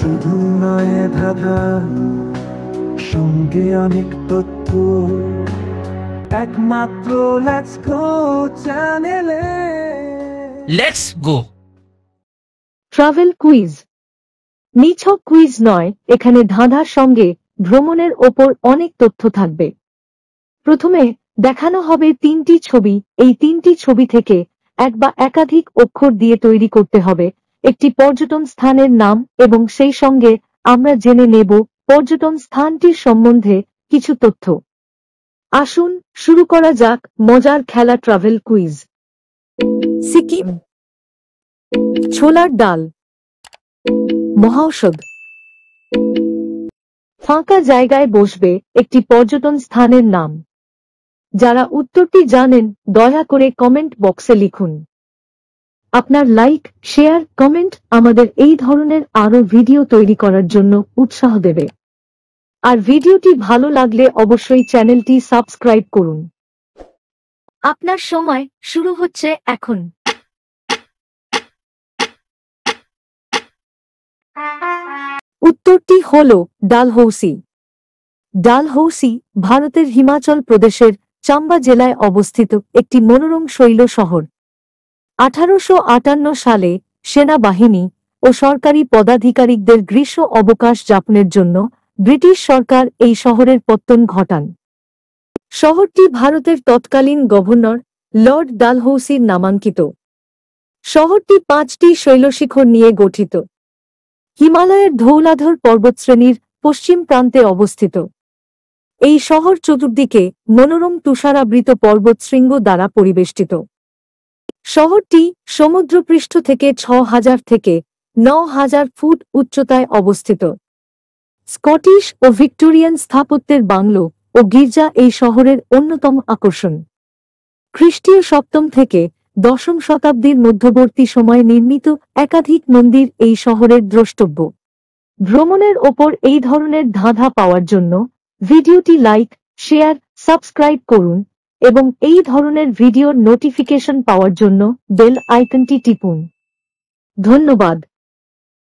শুধু নয় ধাঁধা, সঙ্গে অনেক তথ্য, একমাত্র লেটস গো চ্যানেলে। Let's go travel quiz. নিছক কুইজ নয়, এখানে ধাঁধার সঙ্গে ভ্রমণের ওপর অনেক তথ্য থাকবে। প্রথমে দেখানো হবে 3টি ছবি। এই 3টি ছবি থেকে এক বা একাধিক অক্ষর দিয়ে তৈরি করতে হবে একটি পর্যটন স্থানের নাম, এবং সেই সঙ্গে আমরা জেনে নেব পর্যটন স্থানটির সম্বন্ধে কিছু তথ্য। আসুন শুরু করা যাক মজার খেলা ট্রাভেল কুইজ। সিকিম। ছোলার ডাল। মহাঔষধ। ফাঁকা জায়গায় বসবে একটি পর্যটন স্থানের নাম। যারা উত্তরটি জানেন দয়া করে কমেন্ট বক্সে লিখুন। আপনার লাইক, শেয়ার, কমেন্ট আমাদের এই ধরনের আরো ভিডিও তৈরি করার জন্য উৎসাহ দেবে। আর ভিডিওটি ভালো লাগলে অবশ্যই চ্যানেলটি সাবস্ক্রাইব করুন। আপনার সময় শুরু হচ্ছে এখন। উত্তরটি হল ডালহৌসি। ডালহৌসি ভারতের হিমাচল প্রদেশের চাম্বা জেলায় অবস্থিত একটি মনোরম শৈল শহর। 1858 সালে সেনাবাহিনী ও সরকারি পদাধিকারিকদের গ্রীষ্ম অবকাশ যাপনের জন্য ব্রিটিশ সরকার এই শহরের পত্তন ঘটান। শহরটি ভারতের তৎকালীন গভর্নর লর্ড ডালহৌসির নামাঙ্কিত। শহরটি 5টি শৈলশিখর নিয়ে গঠিত। হিমালয়ের ধৌলাধর পর্বতশ্রেণীর পশ্চিম প্রান্তে অবস্থিত। এই শহর চতুর্দিকে মনোরম তুষারাবৃত পর্বতশৃঙ্গ দ্বারা পরিবেষ্টিত। শহরটি সমুদ্রপৃষ্ঠ থেকে 6000 থেকে 9000 ফুট উচ্চতায় অবস্থিত। স্কটিশ ও ভিক্টোরিয়ান স্থাপত্যের বাংলো ও গির্জা এই শহরের অন্যতম আকর্ষণ। খ্রিস্টীয় 7ম থেকে 10ম শতাব্দীর মধ্যবর্তী সময়ে নির্মিত একাধিক মন্দির এই শহরের দ্রষ্টব্য। ভ্রমণের ওপর এই ধরনের ধাঁধা পাওয়ার জন্য ভিডিওটি লাইক, শেয়ার, সাবস্ক্রাইব করুন এবং এই ধরনের ভিডিওর নোটিফিকেশন পাওয়ার জন্য বেল আইকনটি টিপুন। ধন্যবাদ।